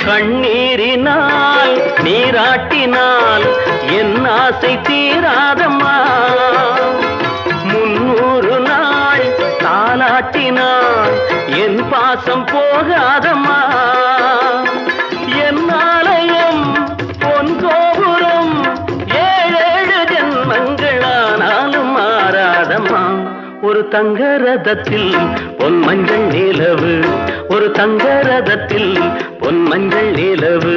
கண்ணீரினால் நீராட்டினால் என் ஆசை தீராதம்மா. 300 நாள் தாலாட்டினால் என் பாசம் போகாதம்மா. என் ஆலயம் பொன் கோபுரம் 7 ஜென்மங்களானாலும் மாறாதம்மா. ஒரு தங்க ரதத்தில் பொன் மஞ்சள் நிலவு, ஒரு தங்க ரதத்தில் பொன் மஞ்சள் நிலவு.